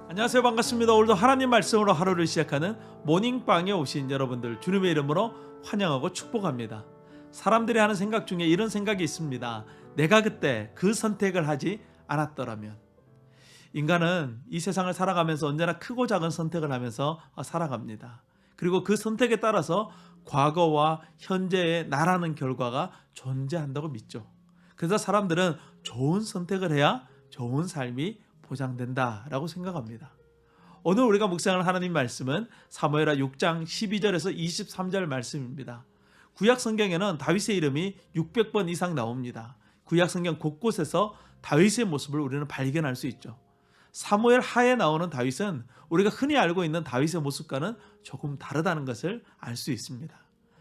안녕하세요. 반갑습니다. 오늘도 하나님 말씀으로 하루를 시작하는 모닝빵에 오신 여러분들 주님의 이름으로 환영하고 축복합니다. 사람들이 하는 생각 중에 이런 생각이 있습니다. 내가 그때 그 선택을 하지 않았더라면. 인간은 이 세상을 살아가면서 언제나 크고 작은 선택을 하면서 살아갑니다. 그리고 그 선택에 따라서 과거와 현재의 나라는 결과가 존재한다고 믿죠. 그래서 사람들은 좋은 선택을 해야 좋은 삶이 보장된다라고 생각합니다. 오늘 우리가 묵상할 하나님 말씀은 사무엘하 6장 12절에서 23절 말씀입니다. 구약 성경에는 다윗의 이름이 600번 이상 나옵니다. 구약 성경 곳곳에서 다윗의 모습을 우리는 발견할 수 있죠. 사무엘 하에 나오는 다윗은 우리가 흔히 알고 있는 다윗의 모습과는 조금 다르다는 것을 알 수 있습니다.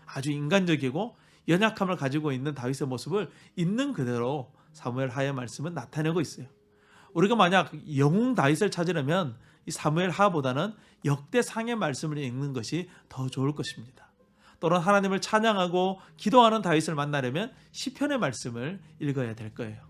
아주 인간적이고 연약함을 가지고 있는 다윗의 모습을 있는 그대로 사무엘 하의 말씀은 나타내고 있어요. 우리가 만약 영웅 다윗을 찾으려면 이 사무엘 하보다는 역대상의 말씀을 읽는 것이 더 좋을 것입니다. 또는 하나님을 찬양하고 기도하는 다윗을 만나려면 시편의 말씀을 읽어야 될 거예요.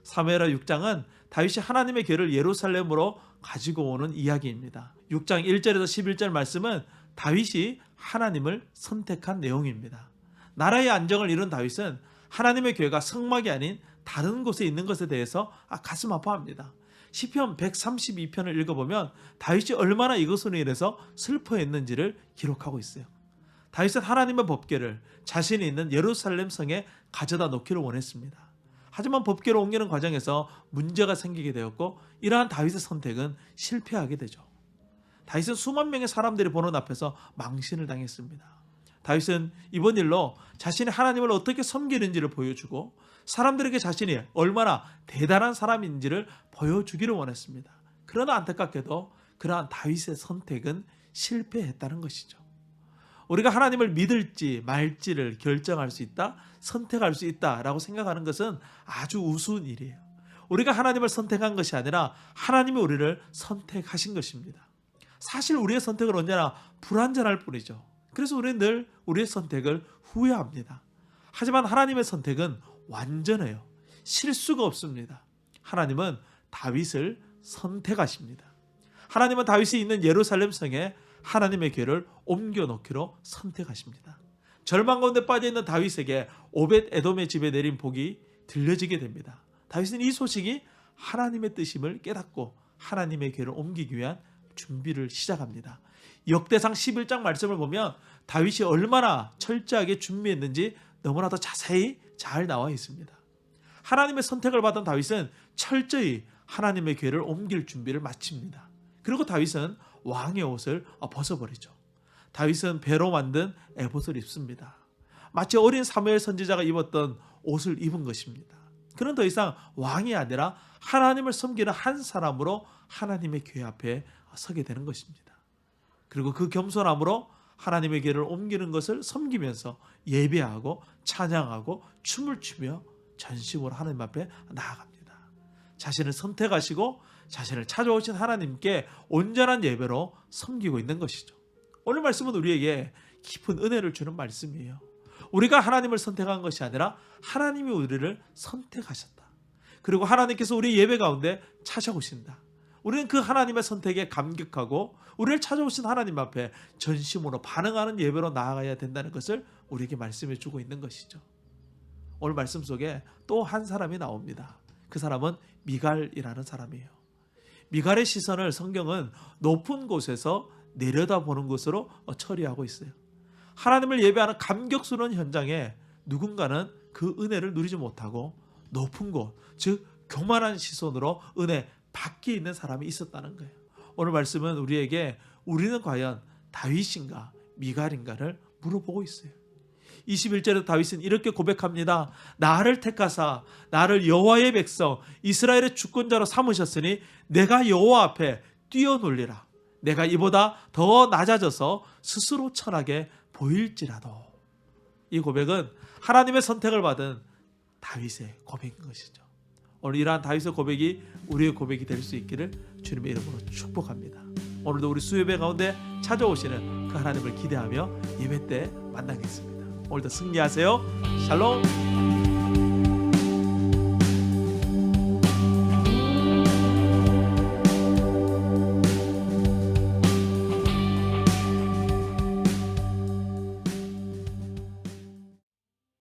사무엘하 6장은 다윗이 하나님의 궤를 예루살렘으로 가지고 오는 이야기입니다. 6장 1절에서 11절 말씀은 다윗이 하나님을 선택한 내용입니다. 나라의 안정을 이룬 다윗은 하나님의 궤가 성막이 아닌 다른 곳에 있는 것에 대해서 가슴 아파합니다. 시편 132편을 읽어보면 다윗이 얼마나 이것으로 인해서 슬퍼했는지를 기록하고 있어요. 다윗은 하나님의 법궤를 자신이 있는 예루살렘 성에 가져다 놓기를 원했습니다. 하지만 법궤로 옮기는 과정에서 문제가 생기게 되었고 이러한 다윗의 선택은 실패하게 되죠. 다윗은 수만 명의 사람들이 보는 앞에서 망신을 당했습니다. 다윗은 이번 일로 자신이 하나님을 어떻게 섬기는지를 보여주고 사람들에게 자신이 얼마나 대단한 사람인지를 보여주기를 원했습니다. 그러나 안타깝게도 그러한 다윗의 선택은 실패했다는 것이죠. 우리가 하나님을 믿을지 말지를 결정할 수 있다, 선택할 수 있다라고 생각하는 것은 아주 우스운 일이에요. 우리가 하나님을 선택한 것이 아니라 하나님이 우리를 선택하신 것입니다. 사실 우리의 선택은 언제나 불완전할 뿐이죠. 그래서 우리는 늘 우리의 선택을 후회합니다. 하지만 하나님의 선택은 완전해요. 실수가 없습니다. 하나님은 다윗을 선택하십니다. 하나님은 다윗이 있는 예루살렘 성에 하나님의 궤를 옮겨놓기로 선택하십니다. 절망 가운데 빠져있는 다윗에게 오벳 에돔의 집에 내린 복이 들려지게 됩니다. 다윗은 이 소식이 하나님의 뜻임을 깨닫고 하나님의 궤를 옮기기 위한 준비를 시작합니다. 역대상 11장 말씀을 보면 다윗이 얼마나 철저하게 준비했는지 너무나도 자세히 잘 나와 있습니다. 하나님의 선택을 받은 다윗은 철저히 하나님의 궤를 옮길 준비를 마칩니다. 그리고 다윗은 왕의 옷을 벗어버리죠. 다윗은 배로 만든 에봇을 입습니다. 마치 어린 사무엘 선지자가 입었던 옷을 입은 것입니다. 그는 더 이상 왕이 아니라 하나님을 섬기는 한 사람으로 하나님의 궤 앞에 서게 되는 것입니다. 그리고 그 겸손함으로 하나님의 궤를 옮기는 것을 섬기면서 예배하고 찬양하고 춤을 추며 전심으로 하나님 앞에 나아갑니다. 자신을 선택하시고 자신을 찾아오신 하나님께 온전한 예배로 섬기고 있는 것이죠. 오늘 말씀은 우리에게 깊은 은혜를 주는 말씀이에요. 우리가 하나님을 선택한 것이 아니라 하나님이 우리를 선택하셨다. 그리고 하나님께서 우리 예배 가운데 찾아오신다. 우리는 그 하나님의 선택에 감격하고 우리를 찾아오신 하나님 앞에 전심으로 반응하는 예배로 나아가야 된다는 것을 우리에게 말씀해 주고 있는 것이죠. 오늘 말씀 속에 또 한 사람이 나옵니다. 그 사람은 미갈이라는 사람이에요. 미갈의 시선을 성경은 높은 곳에서 내려다보는 것으로 처리하고 있어요. 하나님을 예배하는 감격스러운 현장에 누군가는 그 은혜를 누리지 못하고 높은 곳, 즉 교만한 시선으로 은혜 밖에 있는 사람이 있었다는 거예요. 오늘 말씀은 우리에게 우리는 과연 다윗인가 미갈인가를 물어보고 있어요. 21절에 다윗은 이렇게 고백합니다. 나를 택하사 나를 여호와의 백성 이스라엘의 주권자로 삼으셨으니 내가 여호와 앞에 뛰어놀리라. 내가 이보다 더 낮아져서 스스로 천하게 보일지라도. 이 고백은 하나님의 선택을 받은 다윗의 고백인 것이죠. 오늘 이러한 다윗의 고백이 우리의 고백이 될 수 있기를 주님의 이름으로 축복합니다. 오늘도 우리 수요예배 가운데 찾아오시는 그 하나님을 기대하며 예배 때 만나겠습니다. 오늘도 승리하세요. 샬롬.